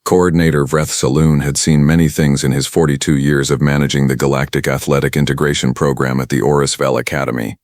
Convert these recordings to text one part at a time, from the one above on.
Coordinator Vreth Saloon had seen many things in his 42 years of managing the Galactic Athletic Integration Program at the Orisvel Academy.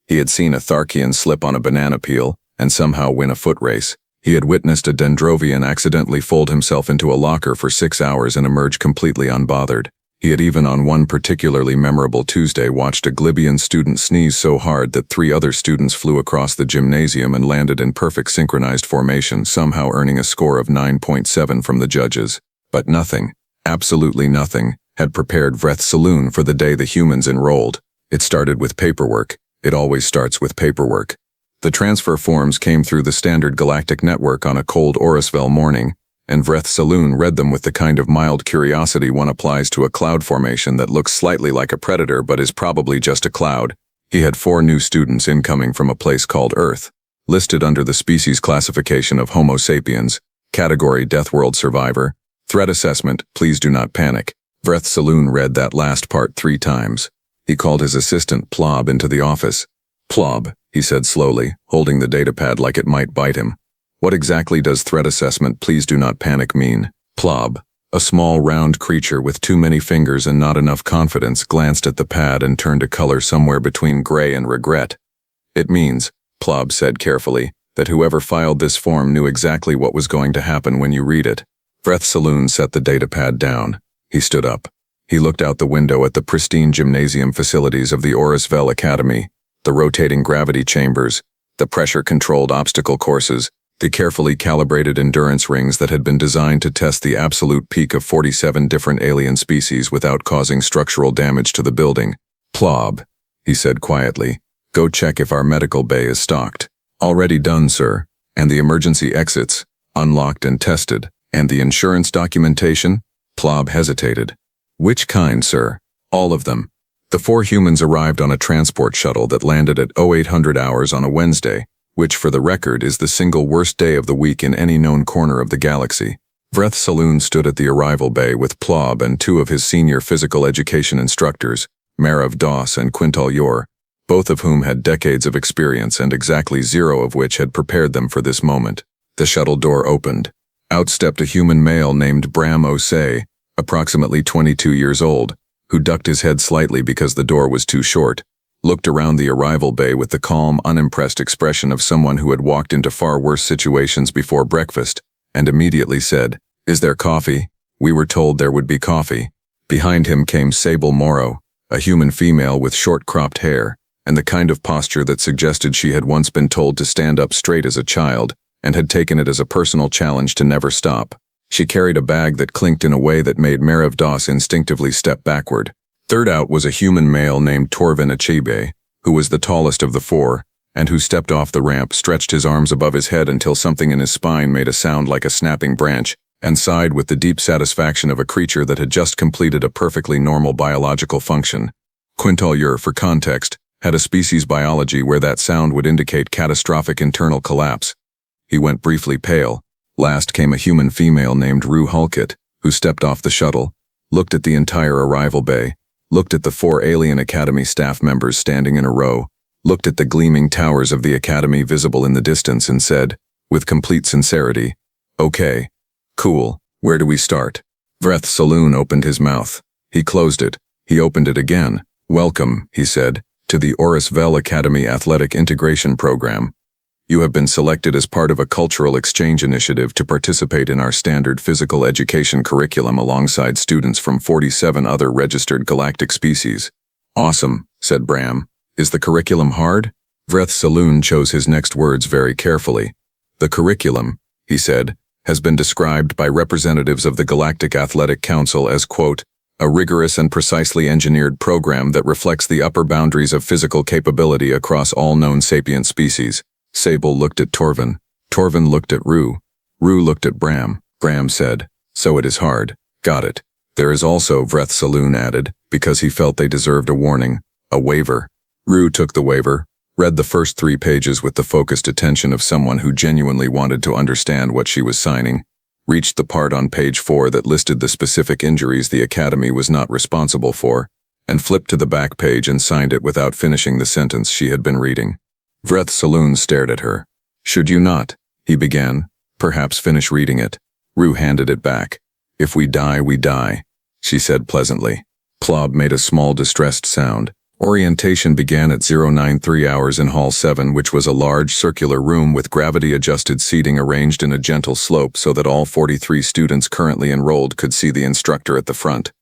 He had seen a Tharkian slip on a banana peel and somehow win a foot race. He had witnessed a Dendrovian accidentally fold himself into a locker for 6 hours and emerge completely unbothered. He had even on one particularly memorable Tuesday watched a Glibian student sneeze so hard that 3 other students flew across the gymnasium and landed in perfect synchronized formation, somehow earning a score of 9.7 from the judges. But nothing, absolutely nothing, had prepared Vreth Saloon for the day the humans enrolled. It started with paperwork. It always starts with paperwork. The transfer forms came through the standard galactic network on a cold Orisvel morning, and Vreth Saloon read them with the kind of mild curiosity one applies to a cloud formation that looks slightly like a predator but is probably just a cloud. He had 4 new students incoming from a place called Earth, listed under the species classification of Homo sapiens, category Deathworld survivor, threat assessment, please do not panic. Vreth Saloon read that last part 3 times. He called his assistant Plob into the office. Plob, he said slowly, holding the datapad like it might bite him. What exactly does threat assessment please do not panic mean? Plob, a small round creature with too many fingers and not enough confidence, glanced at the pad and turned a color somewhere between gray and regret. It means, Plob said carefully, that whoever filed this form knew exactly what was going to happen when you read it. Vreth Saloon set the datapad down. He stood up. He looked out the window at the pristine gymnasium facilities of the Orisvel Academy, the rotating gravity chambers, the pressure-controlled obstacle courses, the carefully calibrated endurance rings that had been designed to test the absolute peak of 47 different alien species without causing structural damage to the building. Plob, he said quietly, go check if our medical bay is stocked. Already done, sir. And the emergency exits, unlocked and tested. And the insurance documentation? Plob hesitated. Which kind, sir? All of them. The 4 humans arrived on a transport shuttle that landed at 0800 hours on a Wednesday, which for the record is the single worst day of the week in any known corner of the galaxy. Vreth Saloon stood at the arrival bay with Plob and 2 of his senior physical education instructors, Marav Doss and Quintal Yor, both of whom had decades of experience and exactly 0 of which had prepared them for this moment. The shuttle door opened. Out stepped a human male named Bram Osei, approximately 22 years old, who ducked his head slightly because the door was too short, looked around the arrival bay with the calm, unimpressed expression of someone who had walked into far worse situations before breakfast, and immediately said, "Is there coffee? We were told there would be coffee." Behind him came Sable Morrow, a human female with short cropped hair, and the kind of posture that suggested she had once been told to stand up straight as a child, and had taken it as a personal challenge to never stop. She carried a bag that clinked in a way that made Marav Doss instinctively step backward. Third out was a human male named Torvin Achebe, who was the tallest of the 4, and who stepped off the ramp, stretched his arms above his head until something in his spine made a sound like a snapping branch, and sighed with the deep satisfaction of a creature that had just completed a perfectly normal biological function. Quintal Yor, for context, had a species biology where that sound would indicate catastrophic internal collapse. He went briefly pale. Last came a human female named Rue Hulkett, who stepped off the shuttle, looked at the entire arrival bay, looked at the 4 Alien Academy staff members standing in a row, looked at the gleaming towers of the Academy visible in the distance and said, with complete sincerity, "Okay. Cool. Where do we start?" Vreth Saloon opened his mouth. He closed it. He opened it again. "Welcome," he said, "to the Orisvel Academy Athletic Integration Program. You have been selected as part of a cultural exchange initiative to participate in our standard physical education curriculum alongside students from 47 other registered galactic species." "Awesome," said Bram. "Is the curriculum hard?" Vreth Saloon chose his next words very carefully. "The curriculum," he said, "has been described by representatives of the Galactic Athletic Council as, quote, a rigorous and precisely engineered program that reflects the upper boundaries of physical capability across all known sapient species." Sable looked at Torvin. Torvin looked at Rue. Rue looked at Bram. Bram said, "So it is hard. Got it. There is also," Vreth Saloon added, because he felt they deserved a warning, "a waiver." Rue took the waiver, read the first 3 pages with the focused attention of someone who genuinely wanted to understand what she was signing, reached the part on page 4 that listed the specific injuries the Academy was not responsible for, and flipped to the back page and signed it without finishing the sentence she had been reading. Vreth Saloon stared at her. "Should you not," he began, "perhaps finish reading it?" Rue handed it back. "If we die, we die," she said pleasantly. Plob made a small distressed sound. Orientation began at 093 hours in Hall 7, which was a large circular room with gravity-adjusted seating arranged in a gentle slope so that all 43 students currently enrolled could see the instructor at the front.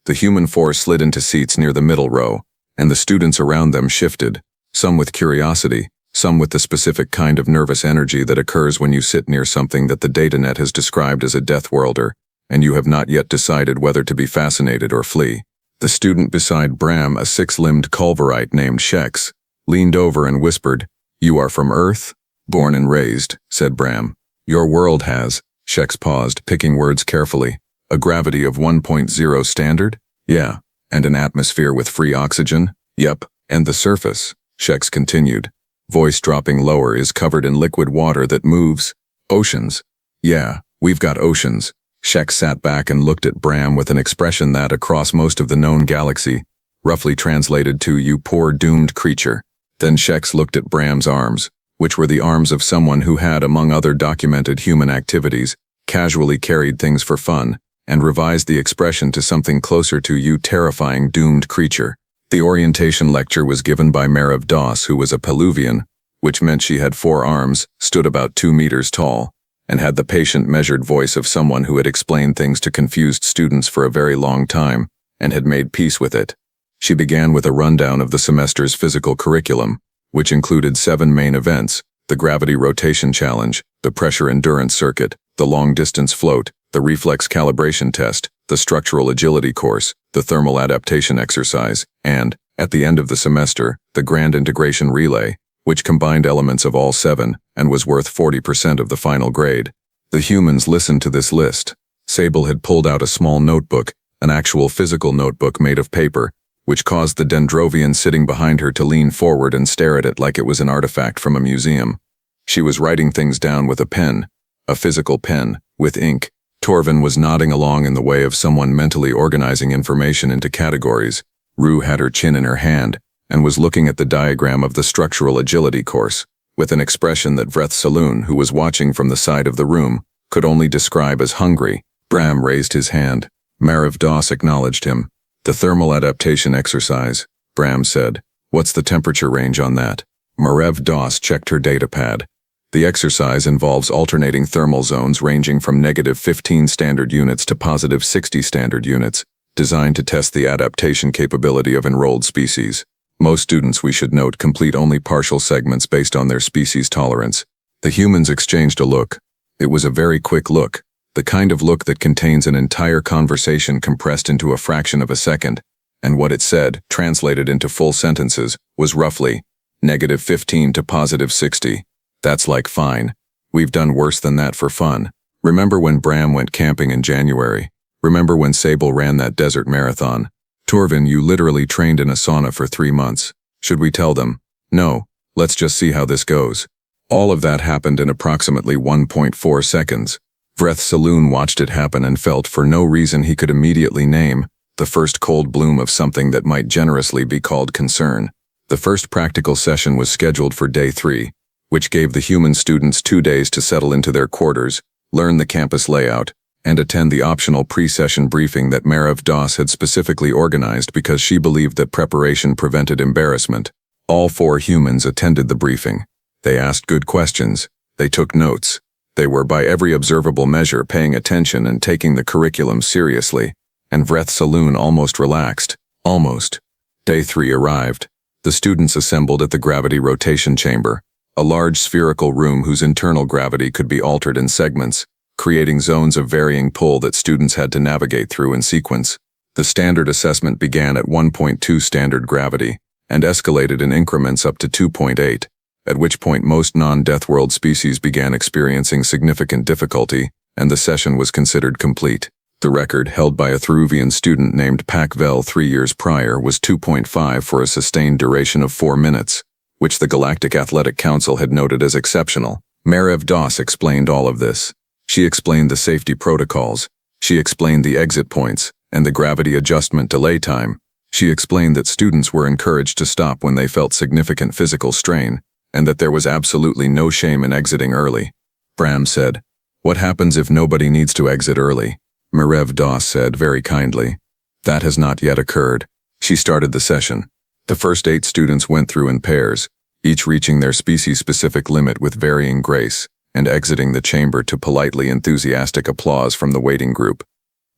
The human four slid into seats near the middle row, and the students around them shifted, some with curiosity, some with the specific kind of nervous energy that occurs when you sit near something that the datanet has described as a Deathworlder, and you have not yet decided whether to be fascinated or flee. The student beside Bram, a six-limbed Culverite named Shex, leaned over and whispered, "You are from Earth?" "Born and raised," said Bram. "Your world has," Shex paused, picking words carefully, "a gravity of 1.0 standard?" "Yeah." "And an atmosphere with free oxygen?" "Yep." "And the surface," Shex continued, voice dropping lower, "is covered in liquid water that moves." "Oceans?" "Yeah, we've got oceans." Shex sat back and looked at Bram with an expression that, across most of the known galaxy, roughly translated to "you poor doomed creature." Then Shex looked at Bram's arms, which were the arms of someone who had, among other documented human activities, casually carried things for fun, and revised the expression to something closer to "you terrifying doomed creature." The orientation lecture was given by Marav Doss, who was a Peluvian, which meant she had 4 arms, stood about 2 meters tall, and had the patient, measured voice of someone who had explained things to confused students for a very long time and had made peace with it. She began with a rundown of the semester's physical curriculum, which included 7 main events: the gravity rotation challenge, the pressure endurance circuit, the long-distance float, the reflex calibration test, the structural agility course, the thermal adaptation exercise, and, at the end of the semester, the grand integration relay, which combined elements of all 7 and was worth 40% of the final grade. The humans listened to this list. Sable had pulled out a small notebook, an actual physical notebook made of paper, which caused the Dendrovian sitting behind her to lean forward and stare at it like it was an artifact from a museum. She was writing things down with a pen, a physical pen, with ink. Torvin was nodding along in the way of someone mentally organizing information into categories. Rue had her chin in her hand, and was looking at the diagram of the structural agility course, with an expression that Vreth Saloon, who was watching from the side of the room, could only describe as hungry. Bram raised his hand. Marav Doss acknowledged him. "The thermal adaptation exercise," Bram said. "What's the temperature range on that?" Marav Doss checked her datapad. "The exercise involves alternating thermal zones ranging from -15 standard units to +60 standard units, designed to test the adaptation capability of enrolled species. Most students, we should note, complete only partial segments based on their species tolerance." The humans exchanged a look. It was a very quick look, the kind of look that contains an entire conversation compressed into a fraction of a second, and what it said, translated into full sentences, was roughly, -15 to +60. "That's like fine. We've done worse than that for fun. Remember when Bram went camping in January? Remember when Sable ran that desert marathon? Torvin, you literally trained in a sauna for 3 months. Should we tell them? No, let's just see how this goes." All of that happened in approximately 1.4 seconds. Vreth Saloon watched it happen and felt, for no reason he could immediately name, the first cold bloom of something that might generously be called concern. The first practical session was scheduled for day 3, which gave the human students 2 days to settle into their quarters, learn the campus layout, and attend the optional pre-session briefing that Marav Doss had specifically organized because she believed that preparation prevented embarrassment. All 4 humans attended the briefing. They asked good questions. They took notes. They were, by every observable measure, paying attention and taking the curriculum seriously, and Vreth Saloon almost relaxed. Almost. Day 3 arrived. The students assembled at the gravity rotation chamber, a large spherical room whose internal gravity could be altered in segments, creating zones of varying pull that students had to navigate through in sequence. The standard assessment began at 1.2 standard gravity and escalated in increments up to 2.8, at which point most non-Deathworld species began experiencing significant difficulty, and the session was considered complete. The record, held by a Thruvian student named Pakvel 3 years prior, was 2.5 for a sustained duration of 4 minutes, which the Galactic Athletic Council had noted as exceptional. Marav Doss explained all of this. She explained the safety protocols. She explained the exit points and the gravity adjustment delay time. She explained that students were encouraged to stop when they felt significant physical strain, and that there was absolutely no shame in exiting early. Bram said, What happens if nobody needs to exit early? Merev Doss said very kindly. That has not yet occurred. She started the session. The first 8 students went through in pairs, each reaching their species-specific limit with varying grace, and exiting the chamber to politely enthusiastic applause from the waiting group.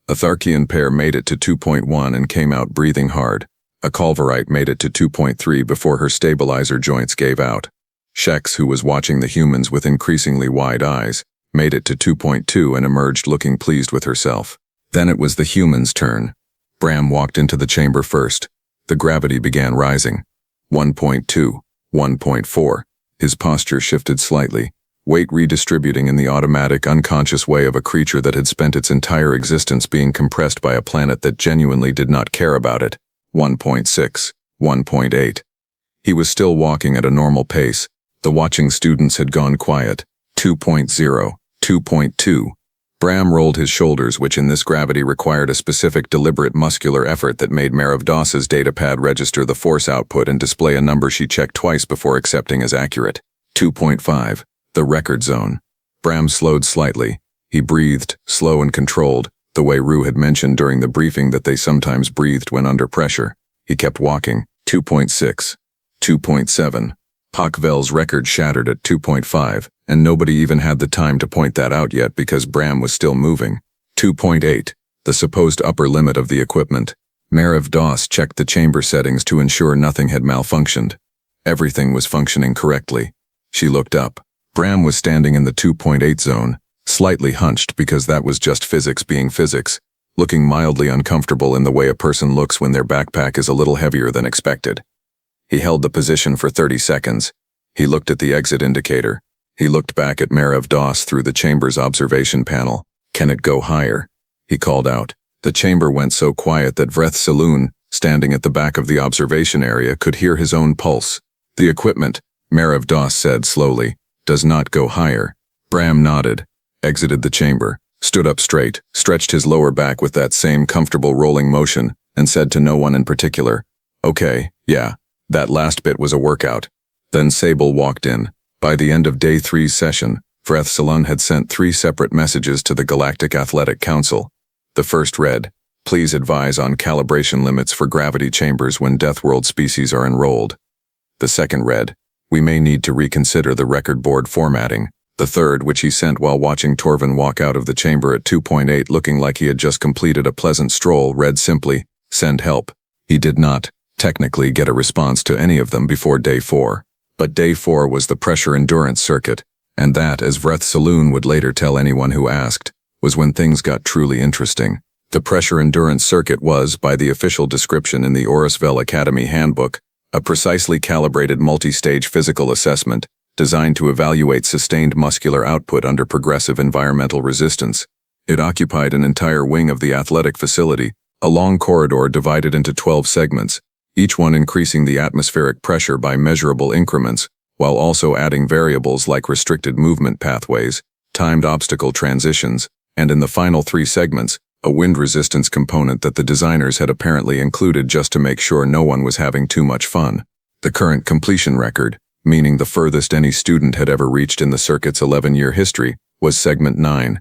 A Tharkian pair made it to 2.1 and came out breathing hard. A Culverite made it to 2.3 before her stabilizer joints gave out. Shex, who was watching the humans with increasingly wide eyes, made it to 2.2 and emerged looking pleased with herself. Then it was the humans' turn. Bram walked into the chamber first. The gravity began rising. 1.2, 1.4. His posture shifted slightly, weight redistributing in the automatic, unconscious way of a creature that had spent its entire existence being compressed by a planet that genuinely did not care about it. 1.6, 1.8. He was still walking at a normal pace. The watching students had gone quiet. 2.0, 2.2. Bram rolled his shoulders, which in this gravity required a specific deliberate muscular effort that made Merev Doss's datapad register the force output and display a number she checked twice before accepting as accurate. 2.5, the record zone. Bram slowed slightly. He breathed, slow and controlled, the way Rue had mentioned during the briefing that they sometimes breathed when under pressure. He kept walking. 2.6, 2.7. Pakvel's record shattered at 2.5, and nobody even had the time to point that out yet because Bram was still moving. 2.8, the supposed upper limit of the equipment. Merev Doss checked the chamber settings to ensure nothing had malfunctioned. Everything was functioning correctly. She looked up. Bram was standing in the 2.8 zone, slightly hunched because that was just physics being physics, looking mildly uncomfortable in the way a person looks when their backpack is a little heavier than expected. He held the position for 30 seconds. He looked at the exit indicator. He looked back at Merev Doss through the chamber's observation panel. Can it go higher? He called out. The chamber went so quiet that Vreth Saloon, standing at the back of the observation area, could hear his own pulse. The equipment, Merev Doss said slowly, does not go higher. Bram nodded, exited the chamber, stood up straight, stretched his lower back with that same comfortable rolling motion, and said to no one in particular, "Okay, yeah, that last bit was a workout." Then Sable walked in. By the end of Day 3's session, Vreth Salun had sent 3 separate messages to the Galactic Athletic Council. The first read, "Please advise on calibration limits for gravity chambers when Deathworld species are enrolled." The second read, "We may need to reconsider the record board formatting." The third, which he sent while watching Torvin walk out of the chamber at 2.8 looking like he had just completed a pleasant stroll, read simply, "Send help." He did not, technically, get a response to any of them before Day 4. But Day 4 was the pressure endurance circuit, and that, as Vreth Saloon would later tell anyone who asked, was when things got truly interesting. The pressure endurance circuit was, by the official description in the Orisvel Academy Handbook, a precisely calibrated multi-stage physical assessment designed to evaluate sustained muscular output under progressive environmental resistance. It occupied an entire wing of the athletic facility, a long corridor divided into 12 segments, each one increasing the atmospheric pressure by measurable increments, while also adding variables like restricted movement pathways, timed obstacle transitions, and in the final 3 segments, a wind resistance component that the designers had apparently included just to make sure no one was having too much fun. The current completion record, meaning the furthest any student had ever reached in the circuit's 11-year history, was segment 9.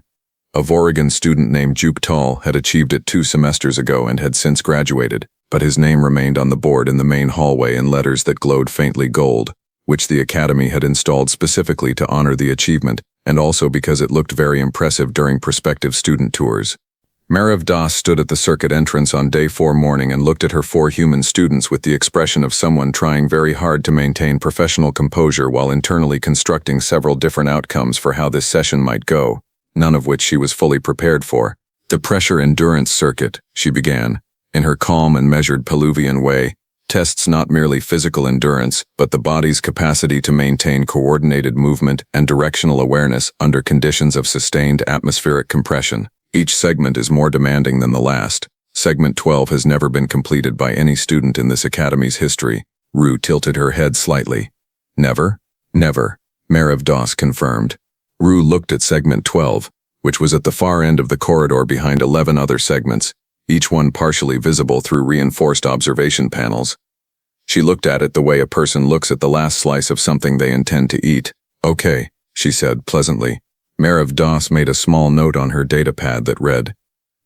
A Voregan student named Juke Tall had achieved it 2 semesters ago and had since graduated, but his name remained on the board in the main hallway in letters that glowed faintly gold, which the Academy had installed specifically to honor the achievement, and also because it looked very impressive during prospective student tours. Merev Doss stood at the circuit entrance on Day 4 morning and looked at her 4 human students with the expression of someone trying very hard to maintain professional composure while internally constructing several different outcomes for how this session might go, none of which she was fully prepared for. "The pressure endurance circuit," she began, in her calm and measured Peluvian way, "tests not merely physical endurance, but the body's capacity to maintain coordinated movement and directional awareness under conditions of sustained atmospheric compression. Each segment is more demanding than the last. Segment 12 has never been completed by any student in this academy's history." Rue tilted her head slightly. "Never?" "Never," Merev Doss confirmed. Rue looked at segment 12, which was at the far end of the corridor behind 11 other segments, each one partially visible through reinforced observation panels. She looked at it the way a person looks at the last slice of something they intend to eat. "Okay," she said pleasantly. Marav Das made a small note on her datapad that read,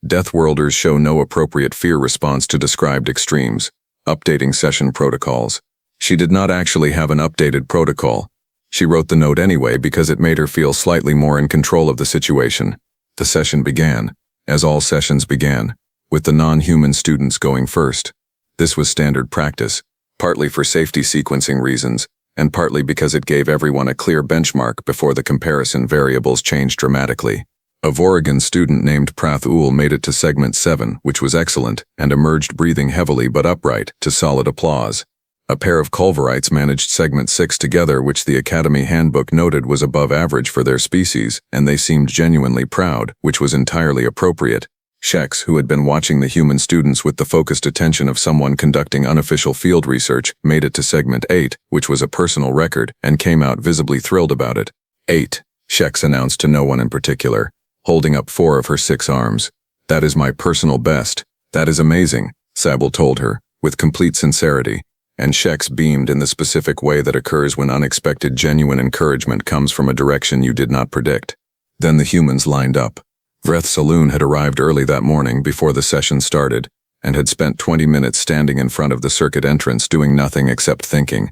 Deathworlders show no appropriate fear response to described extremes. Updating session protocols. She did not actually have an updated protocol. She wrote the note anyway because it made her feel slightly more in control of the situation. The session began, as all sessions began, with the non-human students going first. This was standard practice, partly for safety sequencing reasons, and partly because it gave everyone a clear benchmark before the comparison variables changed dramatically. A Voragan student named Prath Ul made it to segment 7, which was excellent, and emerged breathing heavily but upright, to solid applause. A pair of Culverites managed segment 6 together, which the Academy Handbook noted was above average for their species, and they seemed genuinely proud, which was entirely appropriate. Shex, who had been watching the human students with the focused attention of someone conducting unofficial field research, made it to segment 8, which was a personal record, and came out visibly thrilled about it. 8, Shex announced to no one in particular, holding up 4 of her 6 arms. That is my personal best. That is amazing, Sable told her, with complete sincerity, and Shex beamed in the specific way that occurs when unexpected genuine encouragement comes from a direction you did not predict. Then the humans lined up. Vreth Saloon had arrived early that morning before the session started, and had spent 20 minutes standing in front of the circuit entrance doing nothing except thinking.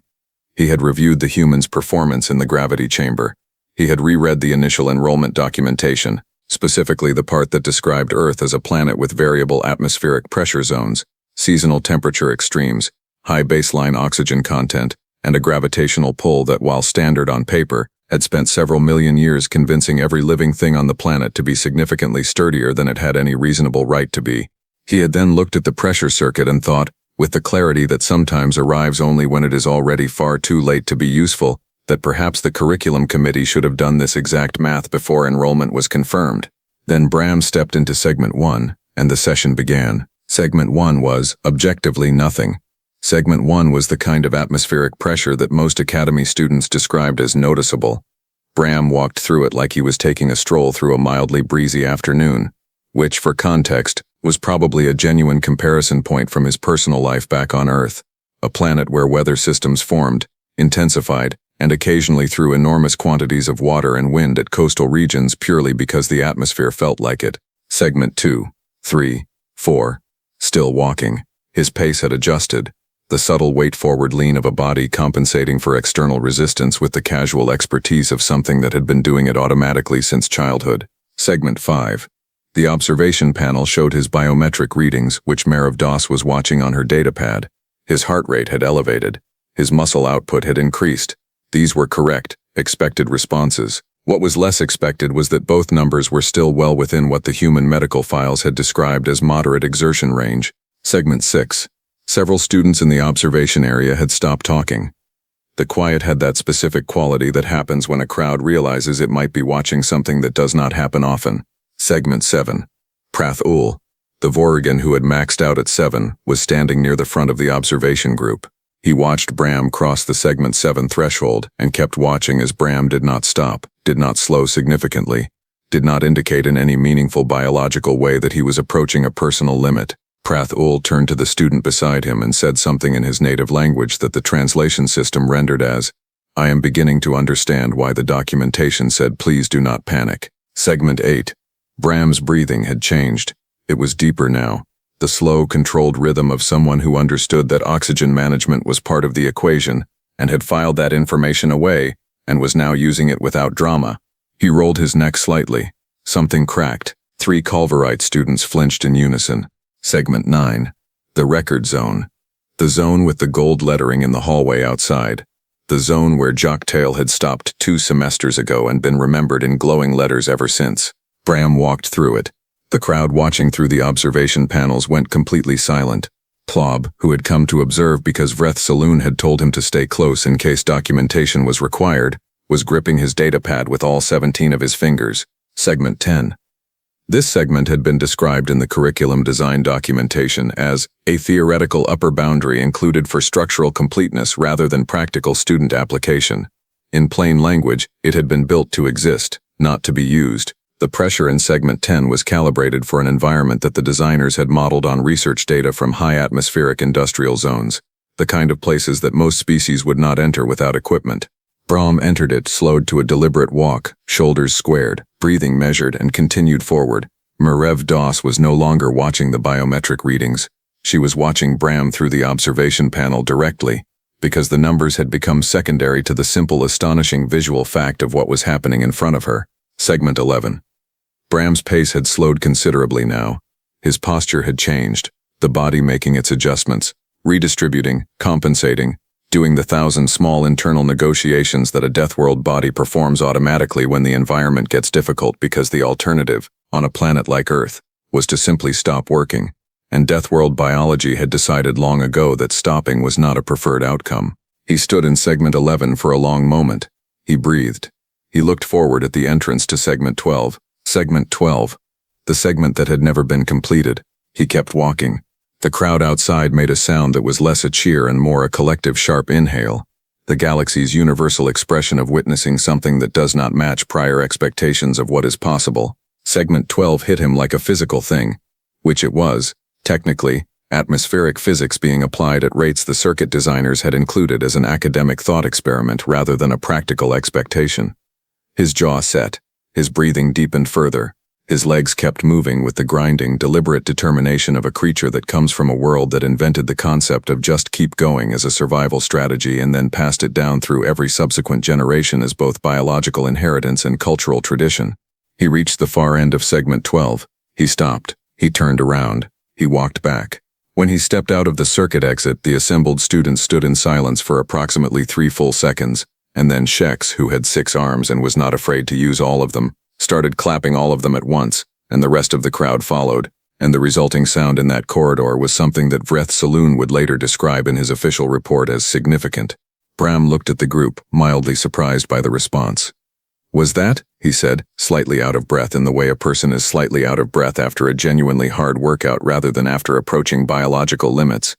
He had reviewed the humans' performance in the gravity chamber. He had reread the initial enrollment documentation, specifically the part that described Earth as a planet with variable atmospheric pressure zones, seasonal temperature extremes, high baseline oxygen content, and a gravitational pull that, while standard on paper, had spent several million years convincing every living thing on the planet to be significantly sturdier than it had any reasonable right to be. He had then looked at the pressure circuit and thought, with the clarity that sometimes arrives only when it is already far too late to be useful, that perhaps the curriculum committee should have done this exact math before enrollment was confirmed. Then Bram stepped into segment 1, and the session began. Segment 1 was, objectively, nothing. Segment 1 was the kind of atmospheric pressure that most Academy students described as noticeable. Bram walked through it like he was taking a stroll through a mildly breezy afternoon, which, for context, was probably a genuine comparison point from his personal life back on Earth, a planet where weather systems formed, intensified, and occasionally threw enormous quantities of water and wind at coastal regions purely because the atmosphere felt like it. Segment 2, 3, 4. Still walking. His pace had adjusted, the subtle weight-forward lean of a body compensating for external resistance with the casual expertise of something that had been doing it automatically since childhood. Segment 5. The observation panel showed his biometric readings, which Marav Das was watching on her datapad. His heart rate had elevated. His muscle output had increased. These were correct, expected responses. What was less expected was that both numbers were still well within what the human medical files had described as moderate exertion range. Segment 6. Several students in the observation area had stopped talking. The quiet had that specific quality that happens when a crowd realizes it might be watching something that does not happen often. Segment 7. Prath Ul, the Voragan who had maxed out at 7, was standing near the front of the observation group. He watched Bram cross the segment 7 threshold and kept watching as Bram did not stop, did not slow significantly, did not indicate in any meaningful biological way that he was approaching a personal limit. Prath Ul turned to the student beside him and said something in his native language that the translation system rendered as, I am beginning to understand why the documentation said please do not panic. Segment 8. Bram's breathing had changed. It was deeper now. The slow, controlled rhythm of someone who understood that oxygen management was part of the equation and had filed that information away and was now using it without drama. He rolled his neck slightly. Something cracked. 3 Culverite students flinched in unison. Segment 9. The record zone. The zone with the gold lettering in the hallway outside. The zone where Jock Tail had stopped 2 semesters ago and been remembered in glowing letters ever since. Bram walked through it. The crowd watching through the observation panels went completely silent. Plob, who had come to observe because Vreth Saloon had told him to stay close in case documentation was required, was gripping his datapad with all 17 of his fingers. Segment 10. This segment had been described in the curriculum design documentation as a theoretical upper boundary included for structural completeness rather than practical student application. In plain language, it had been built to exist, not to be used. The pressure in segment 10 was calibrated for an environment that the designers had modeled on research data from high atmospheric industrial zones, the kind of places that most species would not enter without equipment. Brahm entered it, slowed to a deliberate walk, shoulders squared, breathing measured, and continued forward. Merev Doss was no longer watching the biometric readings. She was watching Brahm through the observation panel directly, because the numbers had become secondary to the simple, astonishing visual fact of what was happening in front of her. Segment 11. Bram's pace had slowed considerably now. His posture had changed, the body making its adjustments, redistributing, compensating, doing the 1,000 small internal negotiations that a Deathworld body performs automatically when the environment gets difficult, because the alternative, on a planet like Earth, was to simply stop working. And Deathworld biology had decided long ago that stopping was not a preferred outcome. He stood in Segment 11 for a long moment. He breathed. He looked forward at the entrance to Segment 12. Segment 12. The segment that had never been completed. He kept walking. The crowd outside made a sound that was less a cheer and more a collective sharp inhale. The galaxy's universal expression of witnessing something that does not match prior expectations of what is possible. Segment 12 hit him like a physical thing, which it was. Technically, atmospheric physics being applied at rates the circuit designers had included as an academic thought experiment rather than a practical expectation. His jaw set, his breathing deepened further. His legs kept moving with the grinding, deliberate determination of a creature that comes from a world that invented the concept of just keep going as a survival strategy and then passed it down through every subsequent generation as both biological inheritance and cultural tradition. He reached the far end of Segment 12. He stopped. He turned around. He walked back. When he stepped out of the circuit exit, the assembled students stood in silence for approximately 3 full seconds, and then Shex, who had 6 arms and was not afraid to use all of them, started clapping all of them at once, and the rest of the crowd followed, and the resulting sound in that corridor was something that Vreth Saloon would later describe in his official report as significant. Bram looked at the group, mildly surprised by the response. "Was that?" he said, slightly out of breath in the way a person is slightly out of breath after a genuinely hard workout rather than after approaching biological limits.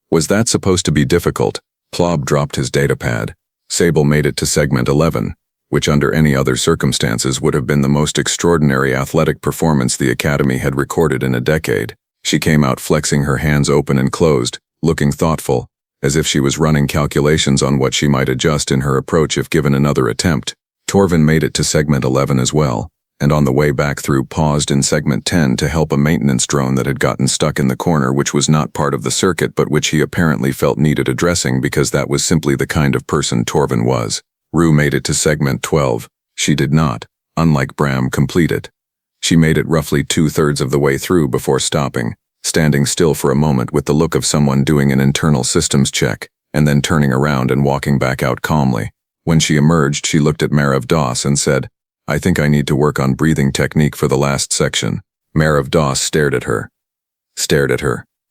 "Was that supposed to be difficult?" Plob dropped his datapad. Sable made it to Segment 11, which under any other circumstances would have been the most extraordinary athletic performance the Academy had recorded in a decade. She came out flexing her hands open and closed, looking thoughtful, as if she was running calculations on what she might adjust in her approach if given another attempt. Torvin made it to Segment 11 as well, and on the way back through paused in Segment 10 to help a maintenance drone that had gotten stuck in the corner, which was not part of the circuit but which he apparently felt needed addressing because that was simply the kind of person Torvin was. Rue made it to Segment 12. She did not, unlike Bram, complete it. She made it roughly 2/3 of the way through before stopping, standing still for a moment with the look of someone doing an internal systems check, and then turning around and walking back out calmly. When she emerged, she looked at Merev Doss and said, "I think I need to work on breathing technique for the last section." Merev Doss stared at her.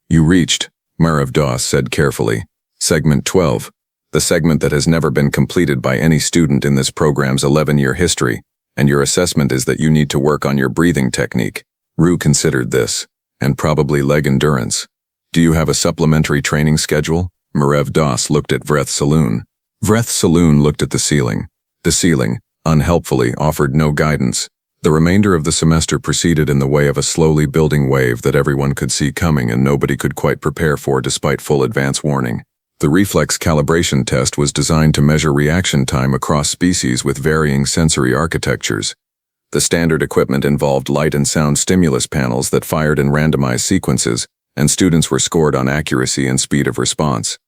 "You reached," Merev Doss said carefully, "Segment 12. The segment that has never been completed by any student in this program's 11-year history, and your assessment is that you need to work on your breathing technique." Rue considered this, and probably leg endurance. "Do you have a supplementary training schedule?" Merev Doss looked at Vreth Saloon. Vreth Saloon looked at the ceiling. The ceiling, unhelpfully, offered no guidance. The remainder of the semester proceeded in the way of a slowly building wave that everyone could see coming and nobody could quite prepare for despite full advance warning. The reflex calibration test was designed to measure reaction time across species with varying sensory architectures. The standard equipment involved light and sound stimulus panels that fired in randomized sequences, and students were scored on accuracy and speed of response.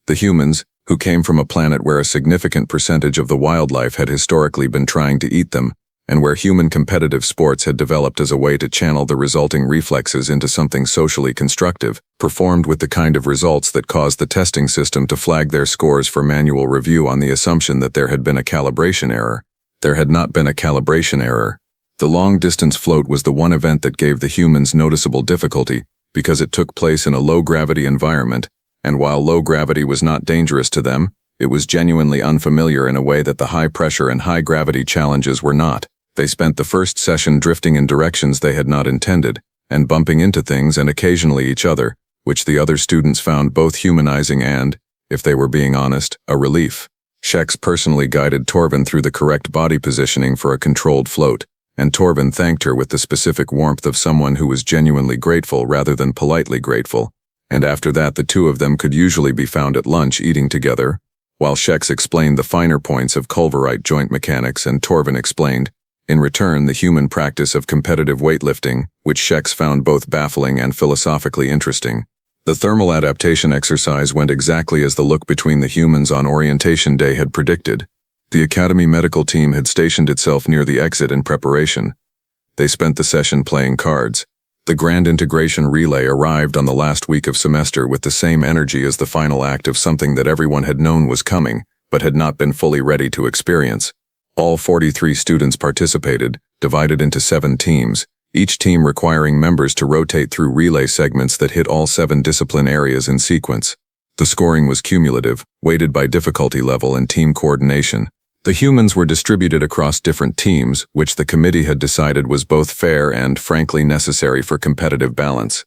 The humans, who came from a planet where a significant percentage of the wildlife had historically been trying to eat them, and where human competitive sports had developed as a way to channel the resulting reflexes into something socially constructive, performed with the kind of results that caused the testing system to flag their scores for manual review on the assumption that there had been a calibration error. There had not been a calibration error. The long-distance float was the one event that gave the humans noticeable difficulty, because it took place in a low-gravity environment, and while low gravity was not dangerous to them, it was genuinely unfamiliar in a way that the high-pressure and high-gravity challenges were not. They spent the first session drifting in directions they had not intended, and bumping into things and occasionally each other, which the other students found both humanizing and, if they were being honest, a relief. Shex personally guided Torvin through the correct body positioning for a controlled float, and Torvin thanked her with the specific warmth of someone who was genuinely grateful rather than politely grateful. And after that the two of them could usually be found at lunch eating together, while Shex explained the finer points of Culverite joint mechanics and Torvin explained, in return, the human practice of competitive weightlifting, which Shex found both baffling and philosophically interesting. The thermal adaptation exercise went exactly as the look between the humans on orientation day had predicted. The Academy medical team had stationed itself near the exit in preparation. They spent the session playing cards. The grand integration relay arrived on the last week of semester with the same energy as the final act of something that everyone had known was coming, but had not been fully ready to experience. All 43 students participated, divided into 7 teams, each team requiring members to rotate through relay segments that hit all 7 discipline areas in sequence. The scoring was cumulative, weighted by difficulty level and team coordination. The humans were distributed across different teams, which the committee had decided was both fair and, frankly, necessary for competitive balance.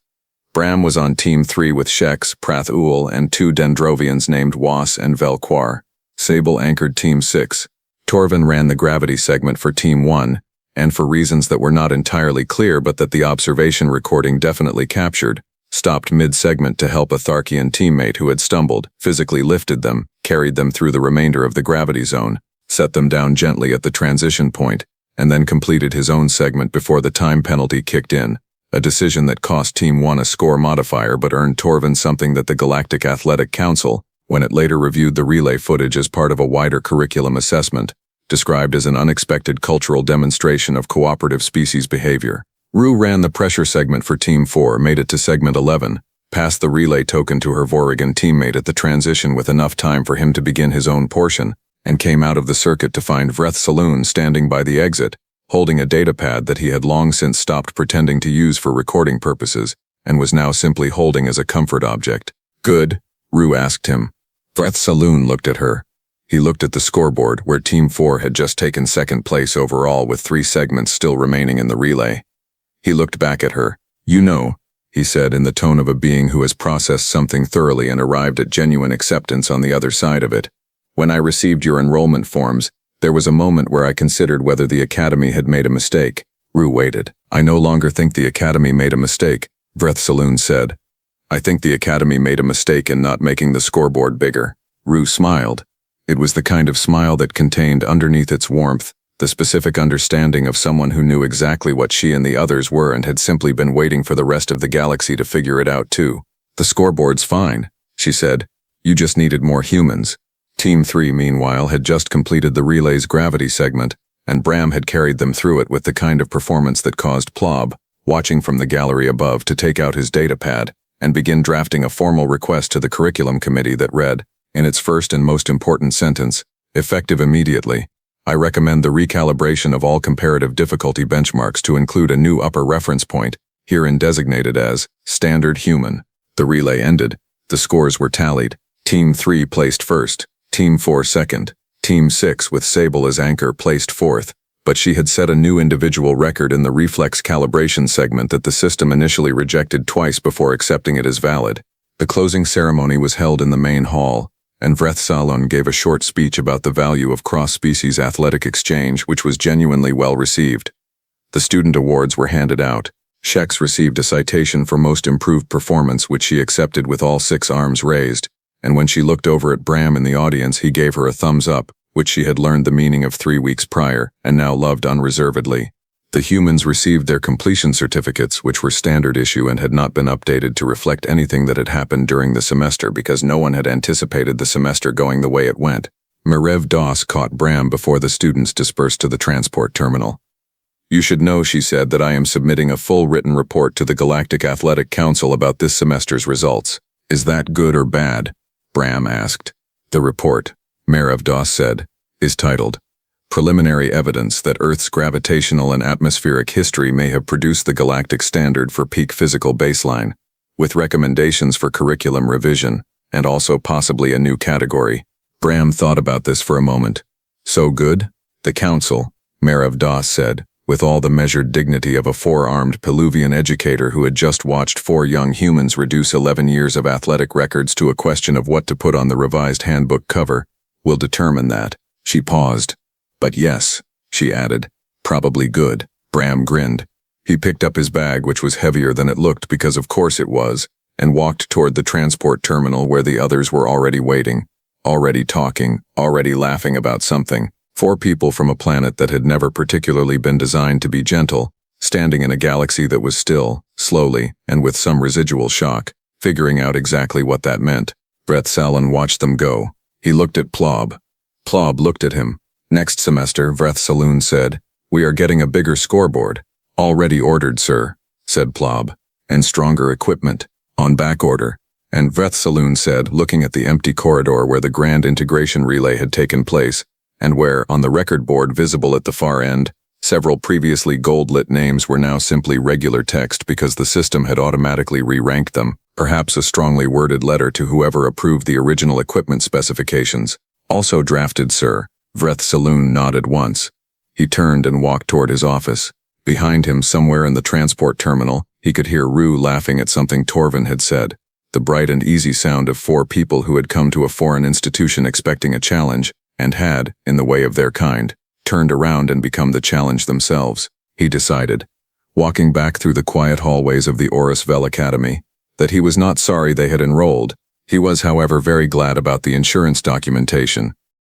Bram was on Team 3 with Shex, Prath-Ul, and 2 Dendrovians named Was and Velquar. Sable anchored Team 6. Torvin ran the gravity segment for Team 1, and for reasons that were not entirely clear but that the observation recording definitely captured, stopped mid-segment to help a Tharkian teammate who had stumbled, physically lifted them, carried them through the remainder of the gravity zone, set them down gently at the transition point, and then completed his own segment before the time penalty kicked in, a decision that cost Team 1 a score modifier but earned Torvin something that the Galactic Athletic Council, when it later reviewed the relay footage as part of a wider curriculum assessment, described as an unexpected cultural demonstration of cooperative species behavior. Rue ran the pressure segment for Team 4, made it to segment 11, passed the relay token to her Vorigan teammate at the transition with enough time for him to begin his own portion, and came out of the circuit to find Vreth Saloon standing by the exit, holding a datapad that he had long since stopped pretending to use for recording purposes, and was now simply holding as a comfort object. "Good?" Rue asked him. Vreth Saloon looked at her. He looked at the scoreboard, where Team 4 had just taken second place overall with 3 segments still remaining in the relay. He looked back at her. "You know," he said in the tone of a being who has processed something thoroughly and arrived at genuine acceptance on the other side of it. "When I received your enrollment forms, there was a moment where I considered whether the Academy had made a mistake." Rue waited. "I no longer think the Academy made a mistake," Vreth Saloon said. "I think the Academy made a mistake in not making the scoreboard bigger." Rue smiled. It was the kind of smile that contained underneath its warmth the specific understanding of someone who knew exactly what she and the others were and had simply been waiting for the rest of the galaxy to figure it out too. "The scoreboard's fine," she said. "You just needed more humans." Team 3, meanwhile, had just completed the relay's gravity segment, and Bram had carried them through it with the kind of performance that caused Plob, watching from the gallery above, to take out his datapad and begin drafting a formal request to the curriculum committee that read, in its first and most important sentence, "Effective immediately. I recommend the recalibration of all comparative difficulty benchmarks to include a new upper reference point, herein designated as Standard Human." The relay ended. The scores were tallied. Team 3 placed first, Team 4 second, Team 6 with Sable as anchor placed fourth, but she had set a new individual record in the reflex calibration segment that the system initially rejected twice before accepting it as valid. The closing ceremony was held in the main hall, and Vreth Saloon gave a short speech about the value of cross-species athletic exchange, which was genuinely well received. The student awards were handed out. Shex received a citation for most improved performance, which she accepted with all 6 arms raised, and when she looked over at Bram in the audience, he gave her a thumbs up, which she had learned the meaning of 3 weeks prior, and now loved unreservedly. The humans received their completion certificates, which were standard issue and had not been updated to reflect anything that had happened during the semester because no one had anticipated the semester going the way it went. Merev Das caught Bram before the students dispersed to the transport terminal. "You should know," she said, "that I am submitting a full written report to the Galactic Athletic Council about this semester's results. Is that good or bad?" Bram asked. "The report," Merev Das said, "is titled Preliminary Evidence that Earth's Gravitational and Atmospheric History May Have Produced the Galactic Standard for Peak Physical Baseline, with recommendations for curriculum revision, and also possibly a new category." Bram thought about this for a moment. "So good?" "The Council," Merev Das said, with all the measured dignity of a 4-armed Peluvian educator who had just watched 4 young humans reduce 11 years of athletic records to a question of what to put on the revised handbook cover, "will determine that." She paused. "But yes," she added, "probably good." Bram grinned. He picked up his bag, which was heavier than it looked because of course it was, and walked toward the transport terminal where the others were already waiting. already talking, already laughing about something. 4 people from a planet that had never particularly been designed to be gentle, standing in a galaxy that was still, slowly, and with some residual shock, figuring out exactly what that meant. Vrethsalun watched them go. He looked at Plob. Plob looked at him. Next semester, Vrethsalun said, "We are getting a bigger scoreboard." "Already ordered, sir," said Plob. "And stronger equipment. On back order." And Vrethsalun said, looking at the empty corridor where the grand integration relay had taken place, and where, on the record board visible at the far end, several previously gold-lit names were now simply regular text because the system had automatically re-ranked them, perhaps a strongly worded letter to whoever approved the original equipment specifications. "Also drafted, sir." Vrethsalun nodded once. He turned and walked toward his office. Behind him, somewhere in the transport terminal, he could hear Rue laughing at something Torvin had said. The bright and easy sound of 4 people who had come to a foreign institution expecting a challenge, and had, in the way of their kind, turned around and become the challenge themselves, he decided, walking back through the quiet hallways of the Oris Vel Academy, that he was not sorry they had enrolled. He was, however, very glad about the insurance documentation,